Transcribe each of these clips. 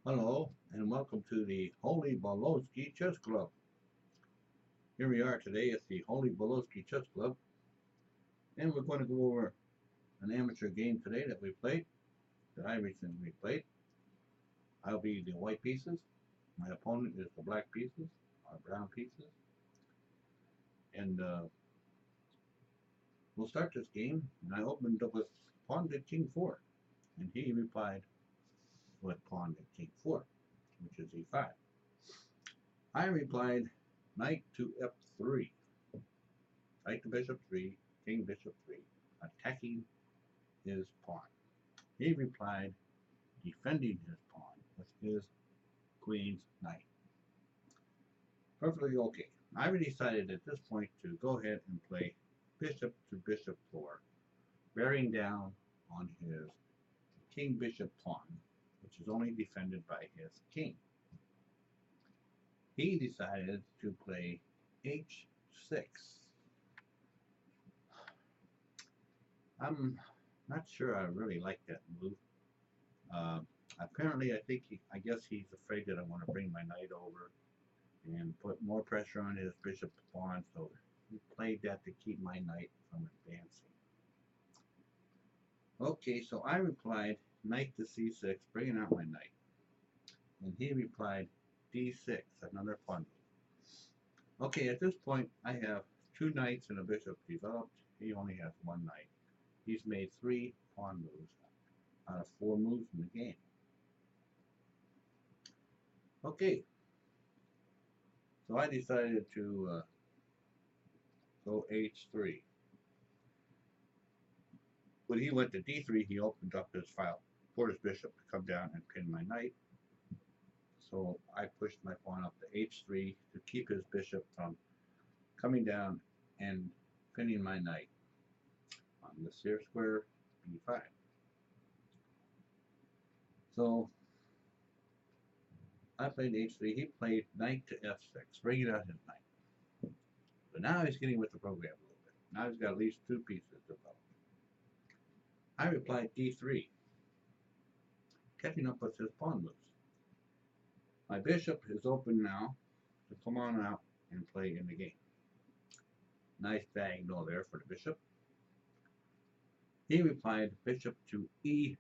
Hello, and welcome to the Holy Bolowski Chess Club. Here we are today at the Holy Bolowski Chess Club, and we're going to go over an amateur game today that we played, that I recently played. I'll be the white pieces. My opponent is the black pieces, or brown pieces. And we'll start this game, and I opened up with pawn to king 4, and he replied with pawn to king 4, which is e5. I replied knight to f3. Knight to bishop 3, king bishop 3, attacking his pawn. He replied, defending his pawn with his queen's knight. Perfectly okay. I decided at this point to go ahead and play bishop to bishop 4, bearing down on his king bishop pawn, which is only defended by his king. He decided to play h6. I'm not sure I really like that move. Apparently, I guess he's afraid that I want to bring my knight over and put more pressure on his bishop pawn, so he played that to keep my knight from advancing. Okay, so I replied knight to c6, bringing out my knight, and he replied d6, another pawn move. Okay, at this point, I have two knights and a bishop developed. He only has one knight. He's made 3 pawn moves out of 4 moves in the game. Okay, so I decided to go h3. When he went to d3, he opened up his file for his bishop to come down and pin my knight. So I pushed my pawn up to h3 to keep his bishop from coming down and pinning my knight on this here square b5. So I played h3. He played knight to f6, bringing out his knight. But now he's getting with the program a little bit. Now he's got at least 2 pieces developed. I replied d3, catching up with his pawn moves. My bishop is open now to come on out and play in the game. Nice diagonal there for the bishop. He replied bishop to e7,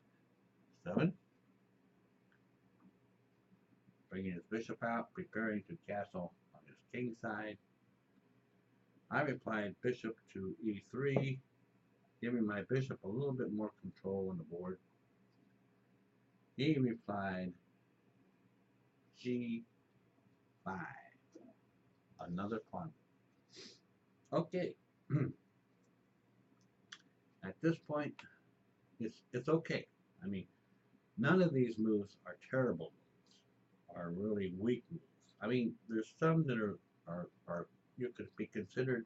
bringing his bishop out, preparing to castle on his king side. I replied bishop to e3, giving my bishop a little bit more control on the board. He replied g5, another pawn. Okay. At this point, it's okay. I mean, none of these moves are terrible moves, are really weak moves. I mean, there's some that are you could be considered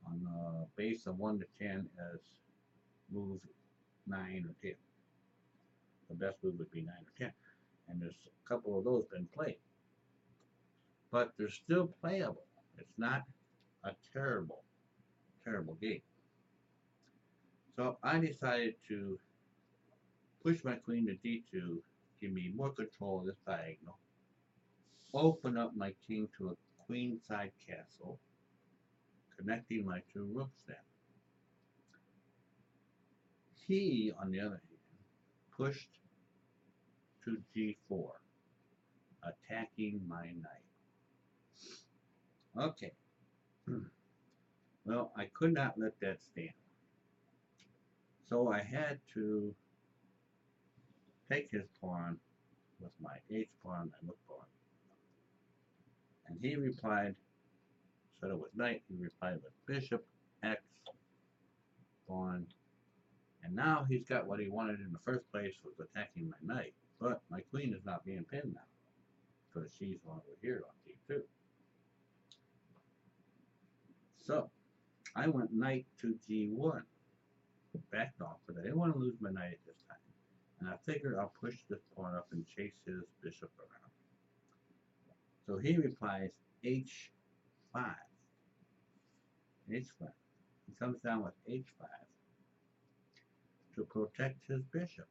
on a base of 1 to 10 as move 9 or 10. The best move would be 9 or 10, and there's a couple of those been played, but they're still playable. It's not a terrible game. So I decided to push my queen to d2, give me more control of this diagonal, open up my king to a queenside castle, connecting my 2 rooks then. He, on the other hand, pushed to g4, attacking my knight. Okay. Well, I could not let that stand. So I had to take his pawn with my h pawn and rook pawn. And he replied, instead of with knight, he replied with bishop, x, pawn. And now he's got what he wanted in the first place, was attacking my knight. But my queen is not being pinned now, because she's over here on d2. So I went knight to g1, backed off, but I didn't want to lose my knight at this time. And I figured I'll push this pawn up and chase his bishop around. So he replies h5. h5. He comes down with h5 to protect his bishop.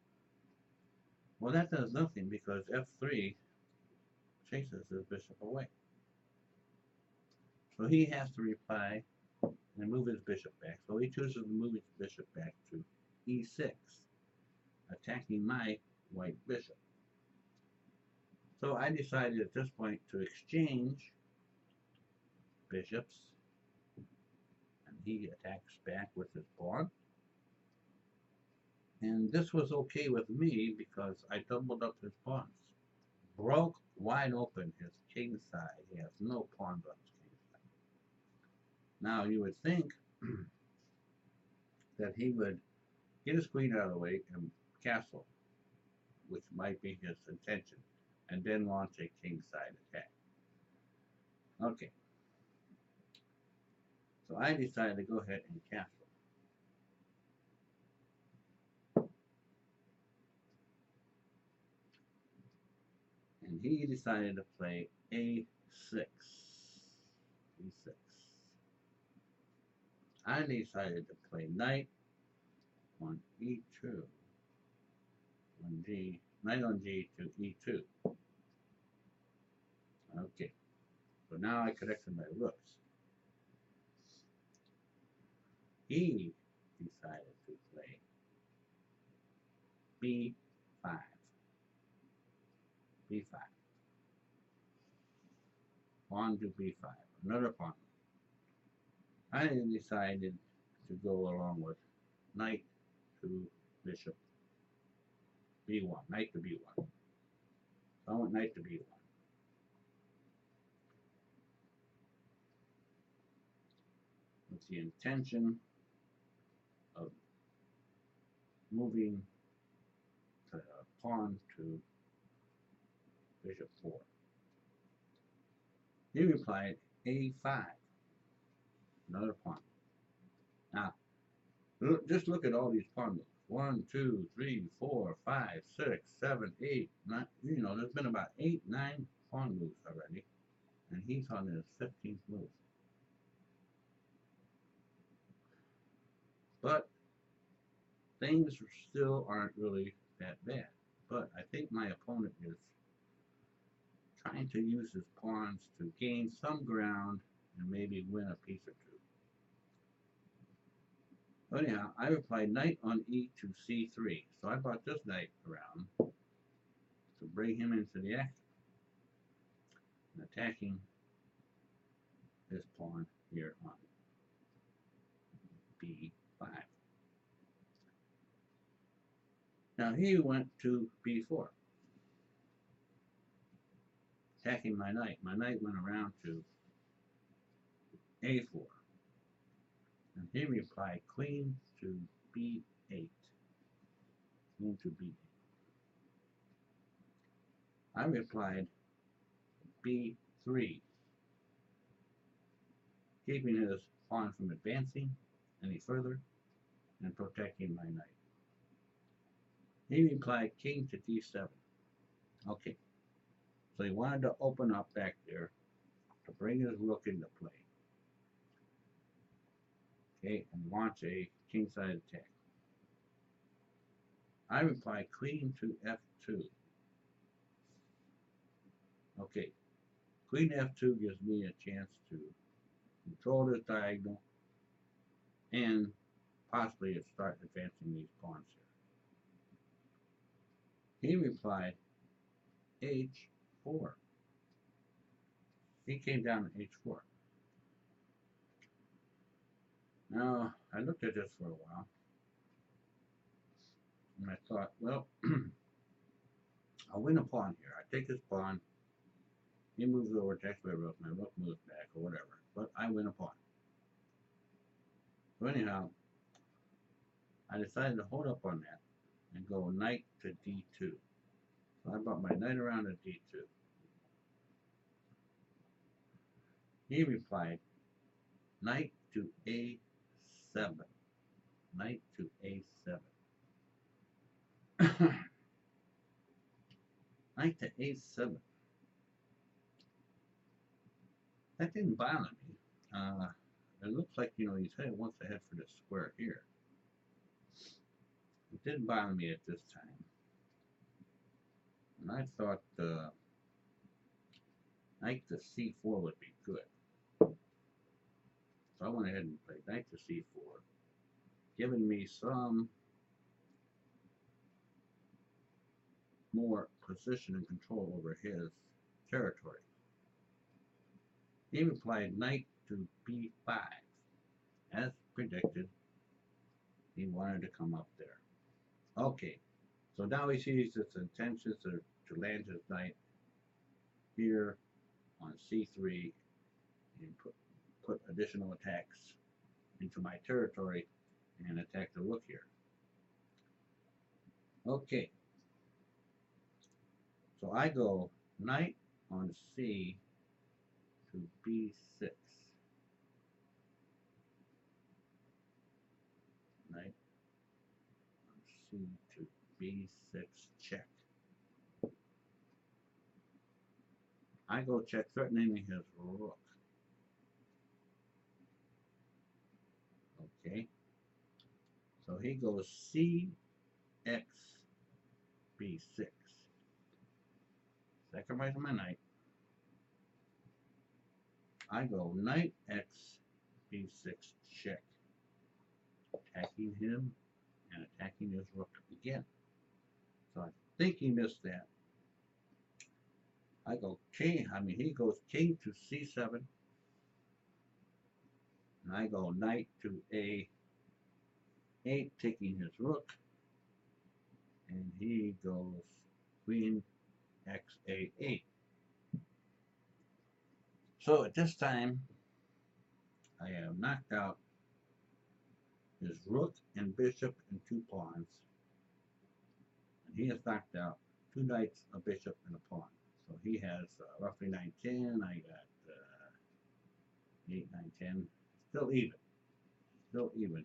Well, that does nothing because f3 chases his bishop away. So he has to reply and move his bishop back. So he chooses to move his bishop back to e6, attacking my white bishop. So I decided at this point to exchange bishops, and he attacks back with his pawn. And this was okay with me because I doubled up his pawns. Broke wide open his king side. He has no pawns on his king side. Now you would think that he would get his queen out of the way and castle, which might be his intention, and then launch a king side attack. Okay. So I decided to go ahead and castle. And he decided to play a6. e6. I decided to play knight on e2. On g, knight on g to e2. Okay. So now I connected my rooks. He decided to play b5. b5. Pawn to b5. Another pawn. I decided to go along with knight to bishop b1. Knight to b1. So I went knight to b1. With the intention of moving the pawn to bishop 4. He replied a5. Another pawn. Now, just look at all these pawn moves. 1, 2, 3, 4, 5, 6, 7, 8, 9. You know, there's been about 8, 9 pawn moves already. And he's on his 15th move. But things still aren't really that bad. But I think my opponent is trying to use his pawns to gain some ground and maybe win a piece or two. But anyhow, I replied knight on e to c3. So I brought this knight around to bring him into the action. And attacking this pawn here on b5. Now he went to b4. Attacking my knight. My knight went around to a4. And he replied queen to b8. Queen to b8. I replied b3. Keeping his pawn from advancing any further and protecting my knight. He replied king to d7. Okay. So he wanted to open up back there to bring his rook into play. Okay, and launch a kingside attack. I replied queen to f2. Okay, queen f2 gives me a chance to control this diagonal and possibly start advancing these pawns here. He replied h4. He came down to h4. Now, I looked at this for a while, and I thought, well, I'll win a pawn here. I take this pawn, he moves over, attacks my rook moves back, or whatever, but I win a pawn. So anyhow, I decided to hold up on that and go knight to d2. So I brought my knight around to d2. He replied, knight to a7. Knight to a7. Knight to a7. That didn't bother me. It looks like, you know, he's headed once ahead for this square here. It didn't bother me at this time. I thought knight to c4 would be good. So I went ahead and played knight to c4, giving me some more position and control over his territory. He replied knight to b5. As predicted, he wanted to come up there. Okay, so now he sees its intentions to land his knight here on c3 and put additional attacks into my territory and attack the rook here. Okay, so I go knight on c to b6. Knight on c to b6 check. I go check, threatening his rook. Okay, so he goes cx b6. Sacrificing my knight. I go knight x b6 check, attacking him and attacking his rook again. So I think he missed that. I go king, he goes king to c7, and I go knight to a8, taking his rook, and he goes queen x a8. So at this time, I have knocked out his rook and bishop and 2 pawns, and he has knocked out 2 knights, a bishop, and a pawn. So he has roughly 9-10. I got 8, 9, 10. Still even. Still even.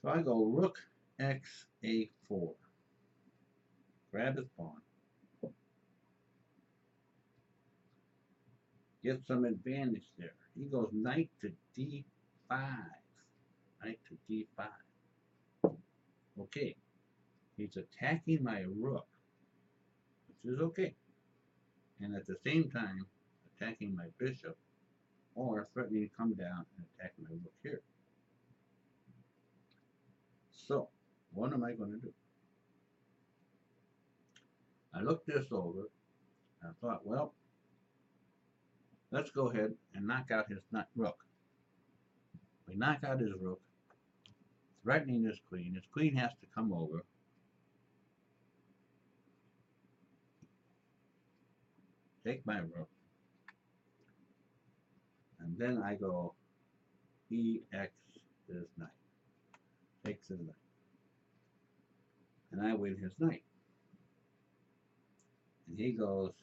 So I go rook x a4. Grab his pawn. Get some advantage there. He goes knight to d5. Knight to d5. Okay. He's attacking my rook, which is okay. And at the same time, attacking my bishop, or threatening to come down and attack my rook here. So, what am I going to do? I looked this over, and I thought, well, let's go ahead and knock out his rook. We knock out his rook, threatening his queen. His queen has to come over. Take my rook. And then I go ex his knight. Takes his knight. And I win his knight. And he goes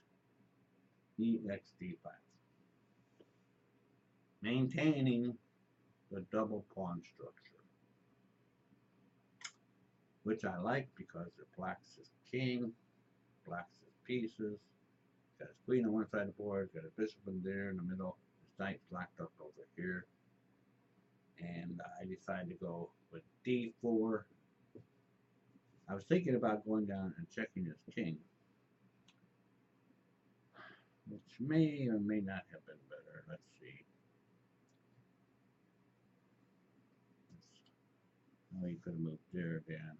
ex d5. Maintaining the double pawn structure, which I like because it blocks his king, blocks his pieces. Got his queen on one side of the board, got a bishop in there in the middle, his knight's locked up over here. And I decided to go with d4. I was thinking about going down and checking his king, which may or may not have been better. Let's see. Oh, he could have moved there again.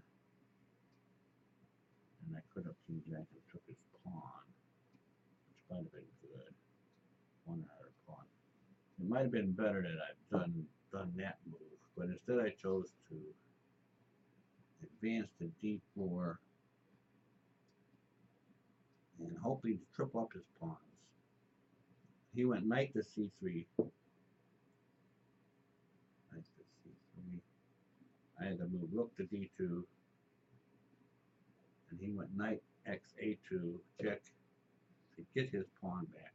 And I could have king jack and took his pawn, which might have been good. One other pawn. It might have been better that I'd done that move, but instead I chose to advance to d4 and hoping to triple up his pawns. He went knight to c3. Knight to c3. I had to move rook to d2, and he went knight x a2 check to get his pawn back.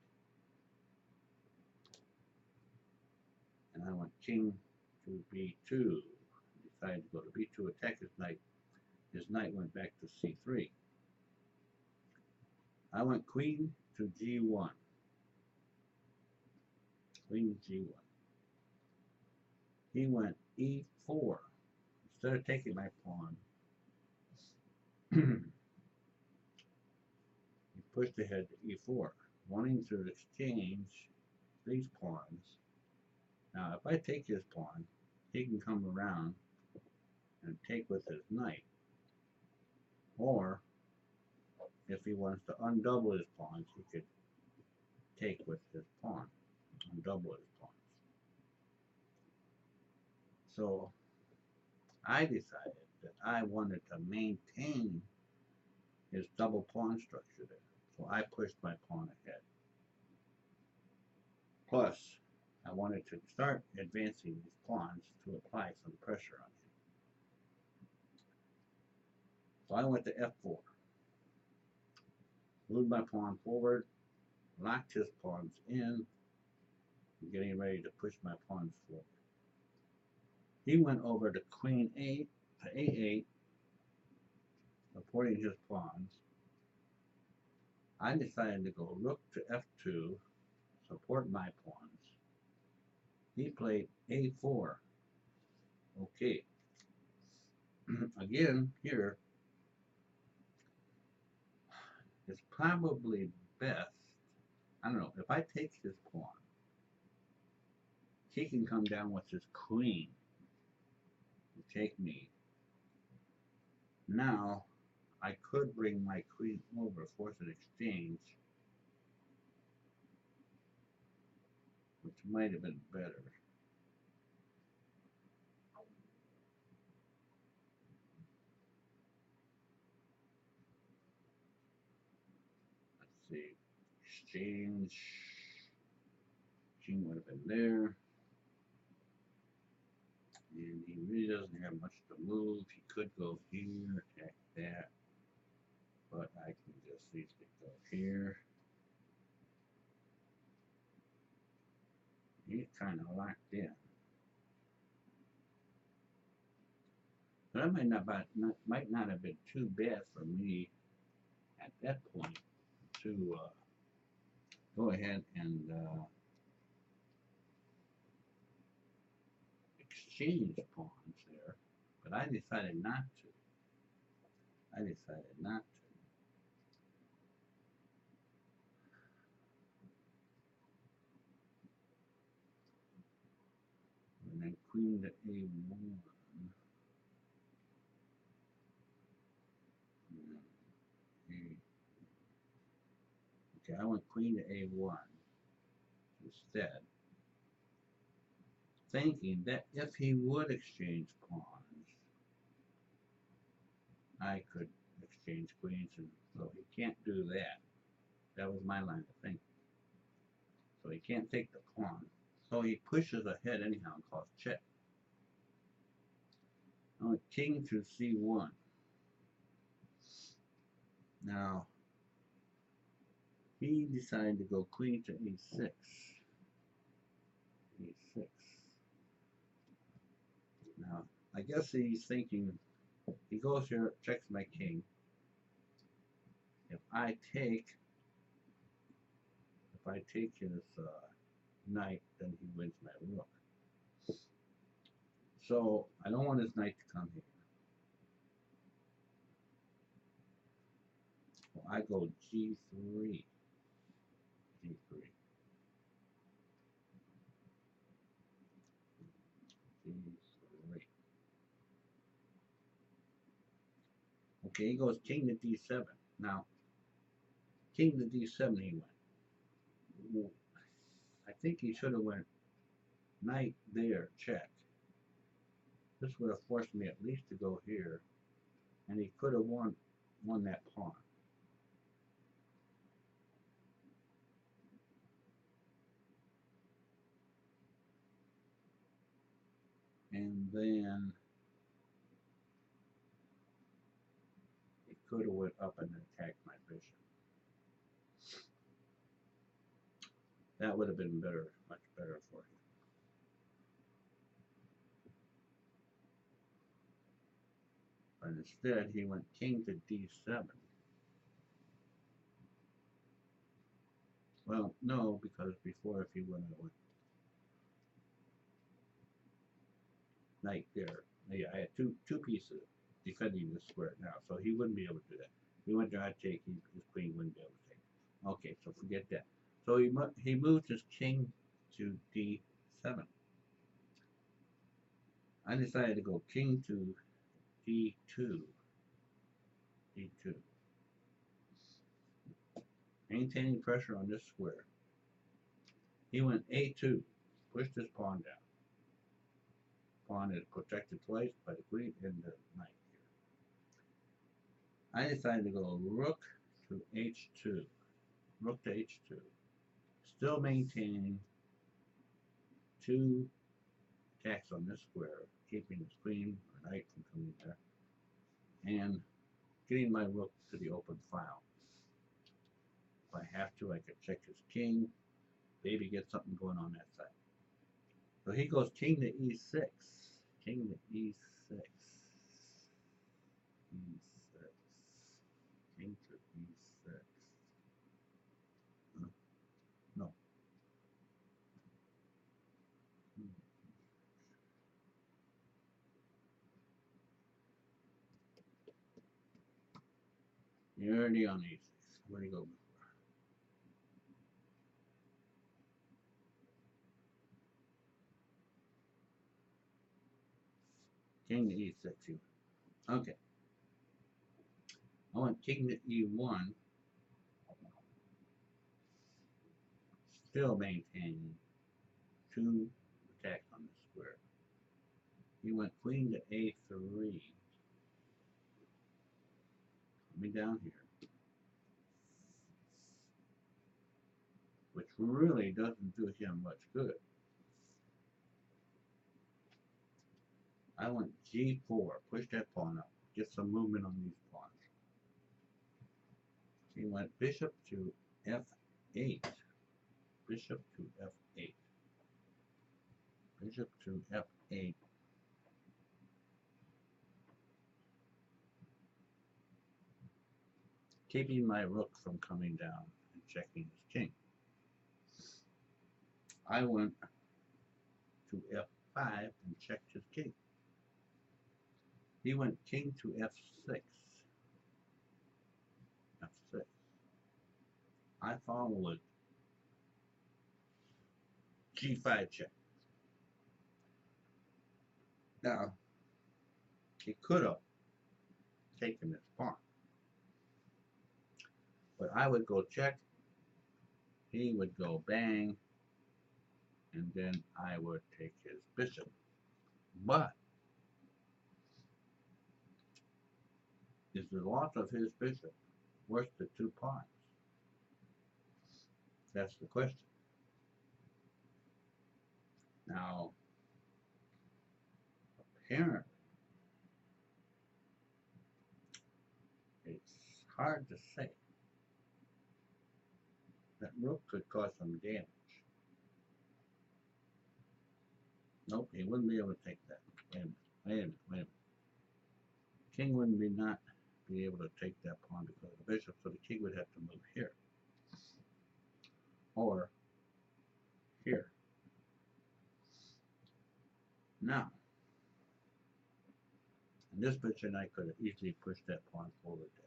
And I went king to b2. Decided to go to b2, attack his knight. His knight went back to c3. I went queen to g1. Queen g1. He went e4. Instead of taking my pawn, pushed ahead to e4, wanting to exchange these pawns. Now, if I take his pawn, he can come around and take with his knight. Or, if he wants to undouble his pawns, he could take with his pawn, undouble his pawns. So, I decided that I wanted to maintain his double pawn structure there. So I pushed my pawn ahead. Plus, I wanted to start advancing these pawns to apply some pressure on him. So I went to f4. Moved my pawn forward, locked his pawns in, getting ready to push my pawns forward. He went over to queen 8 to a8, supporting his pawns. I decided to go rook to f2, support my pawns. He played a4. Okay. Again, here, it's probably best, I don't know, if I take his pawn, he can come down with his queen and take me. Now, I could bring my queen over, force an exchange, which might have been better. Let's see, exchange, king would have been there. And he really doesn't have much to move. He could go here, attack that. But I can just easily go here. He's kind of locked in. But that might not have been too bad for me at that point to go ahead and exchange pawns there. But I decided not to. I decided not to. And then queen to a1. Okay, I went queen to a1 instead, thinking that if he would exchange pawns, I could exchange queens, and so he can't do that. That was my line of thinking. So he can't take the pawn. So he pushes ahead anyhow and calls check. Now king to c1. Now he decided to go queen to a6. a6. Now I guess he's thinking, he goes here, checks my king. If I take his knight, then he wins my rook. So I don't want his knight to come here. So I go g3. g3. g3. Okay, he goes king to d7. Now, king to d7 he went. I think he should have went knight there, check. This would have forced me at least to go here, and he could have won that pawn. And then he could have went up and attacked my bishop. That would have been better, much better for him. But instead, he went king to d7. Well, no, because before, if he would have went knight there, yeah, I had two pieces defending this square now, so he wouldn't be able to do that. He went to I take, his queen wouldn't be able to take. Okay, so forget that. So he moved his king to d7. I decided to go king to d2, d2, maintaining pressure on this square. He went a2, pushed his pawn down. Pawn is protected twice by the queen and the knight here. I decided to go rook to h2, rook to h2, still maintaining two attacks on this square, keeping his queen or knight from coming there, and getting my rook to the open file. If I have to, I could check his king, maybe get something going on that side. So he goes king to e6, king to e6, e6, king to e6. No. You're already on e6. Where do you go before? King to e6. Okay. I went king to e1, still maintaining two attacks on the square. He went queen to a3, coming down here, which really doesn't do him much good. I went g4, push that pawn up, get some movement on these pawns. He went bishop to f8, bishop to f8, bishop to f8. Keeping my rook from coming down and checking his king. I went to f5 and checked his king. He went king to f6, f6. I followed g5 check. Now, he could have taken this pawn, but I would go check, he would go bang, and then I would take his bishop. But is the loss of his bishop worth the 2 pawns? That's the question. Now, apparently, it's hard to say. That rook could cause some damage. Nope, he wouldn't be able to take that. Wait a minute, wait a minute, wait a minute. King wouldn't not be able to take that pawn because of the bishop, so the king would have to move here. Or here. Now, in this position, I could have easily pushed that pawn forward there.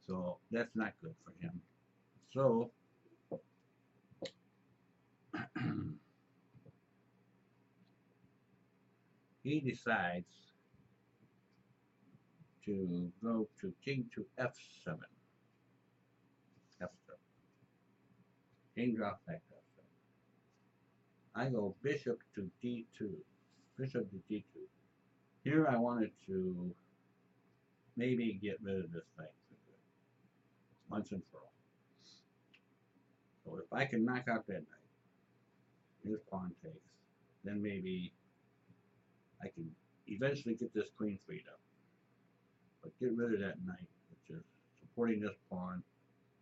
So that's not good for him. So he decides to go to king to f7. f7. King drops back to f7. I go bishop to d2. Bishop to d2. Here I wanted to maybe get rid of this knight for good, once and for all. So if I can knock out that knight, his pawn takes, then maybe I can eventually get this queen freed up. But get rid of that knight, which is supporting this pawn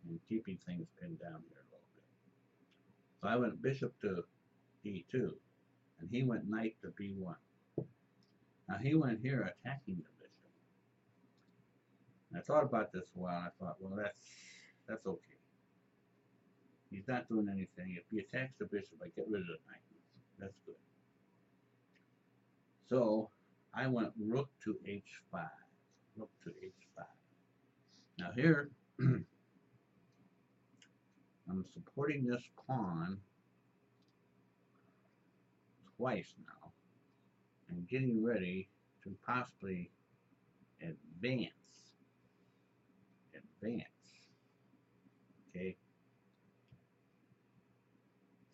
and keeping things pinned down here a little bit. So I went bishop to d2, and he went knight to b1. Now he went here attacking the bishop. And I thought about this a while, and I thought, well, that's okay. He's not doing anything. If he attacks the bishop, I get rid of the knight. That's good. So I went rook to h5. Rook to h5. Now here, I'm supporting this pawn twice now and getting ready to possibly advance. Okay,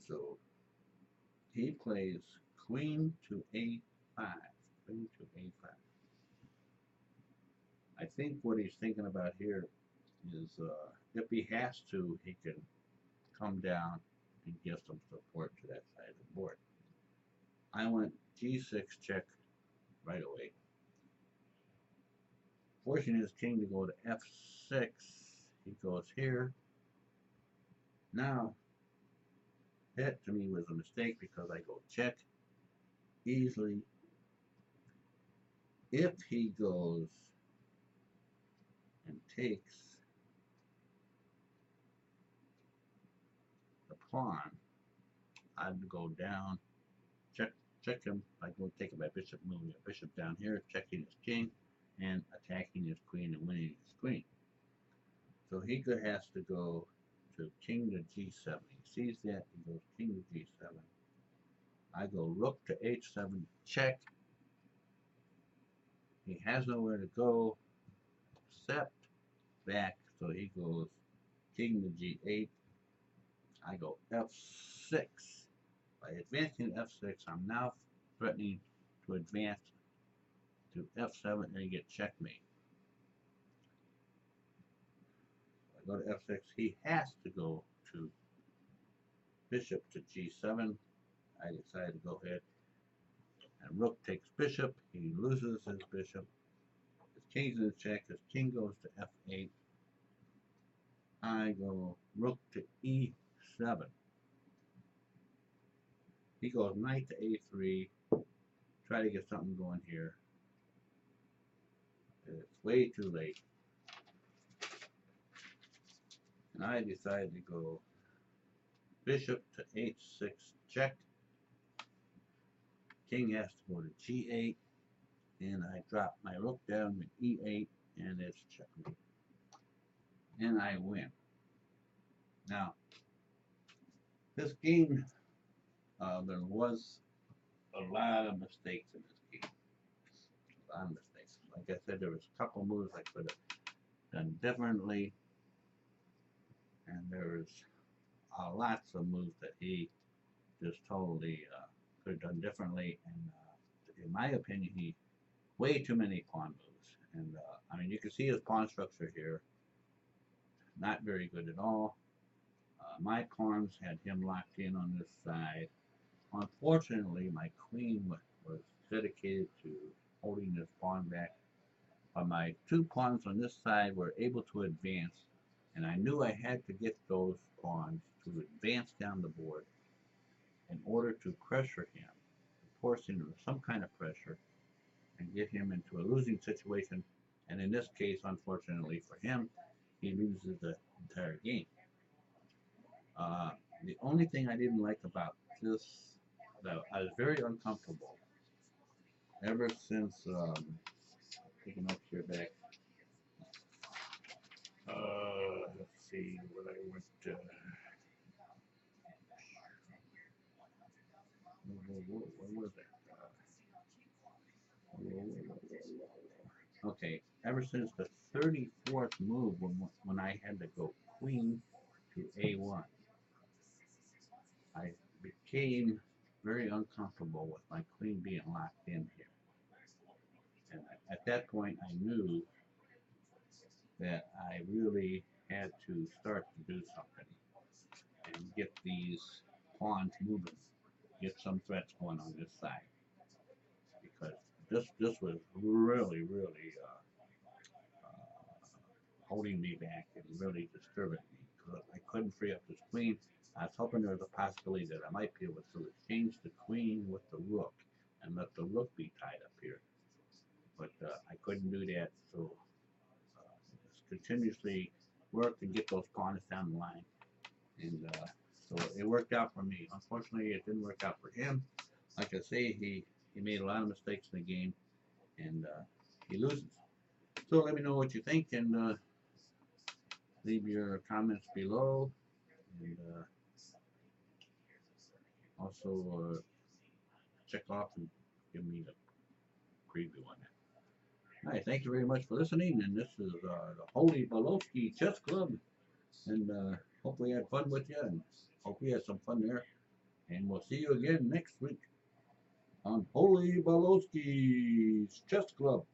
so he plays queen to a5. Queen to a5. I think what he's thinking about here is if he has to, he can come down and give some support to that side of the board. I went g6 check right away, forcing his king to go to f6. He goes here. Now, that to me was a mistake because I go check easily. If he goes and takes the pawn, I'd go down, check him. I go take my bishop, moving a bishop down here, checking his king, and attacking his queen and winning his queen. So he has to go to king to g7. He sees that, he goes king to g7. I go rook to h7, check. He has nowhere to go except back, so he goes king to g8. I go f6. By advancing to f6, I'm now threatening to advance to f7 and get checkmate. I go to f6. He has to go to bishop to g7. I decide to go ahead and rook takes bishop. He loses his bishop. His king's in check. His king goes to f8. I go rook to e7. He goes knight to a3. Try to get something going here. It's way too late. And I decide to go bishop to h6 check. King has to go to g8. And I drop my rook down to e8. And it's checkmate. And I win. Now, this game, there was a lot of mistakes in this game. A lot of mistakes. Like I said, there was a couple moves I could have done differently. And there was lots of moves that he just totally could have done differently. And in my opinion, he way too many pawn moves. And I mean, you can see his pawn structure here. Not very good at all. My pawns had him locked in on this side. Unfortunately, my queen was dedicated to holding this pawn back. But my two pawns on this side were able to advance, and I knew I had to get those pawns to advance down the board in order to pressure him, force him into some kind of pressure, and get him into a losing situation. And in this case, unfortunately for him, he loses the entire game. The only thing I didn't like about this, though, I was very uncomfortable ever since picking up here back. Let's see what I went. What was that? Okay, ever since the 34th move when I had to go queen to a1, I became very uncomfortable with my queen being locked in here. And at that point, I knew that I really had to start to do something and get these pawns moving, get some threats going on this side, because this was really holding me back and really disturbing me because I couldn't free up this queen. I was hoping there was a possibility that I might be able to exchange the queen with the rook and let the rook be tied up here, but I couldn't do that. So just continuously work to get those pawns down the line, and so it worked out for me. Unfortunately, it didn't work out for him. Like I say, he made a lot of mistakes in the game, and he loses. So let me know what you think, and leave your comments below, and also check off and give me a preview on that. All right, thank you very much for listening, and this is the Holy Bolowski Chess Club, and hopefully I had fun with you, and hope you had some fun there, and we'll see you again next week on Holy Bolowski's Chess Club.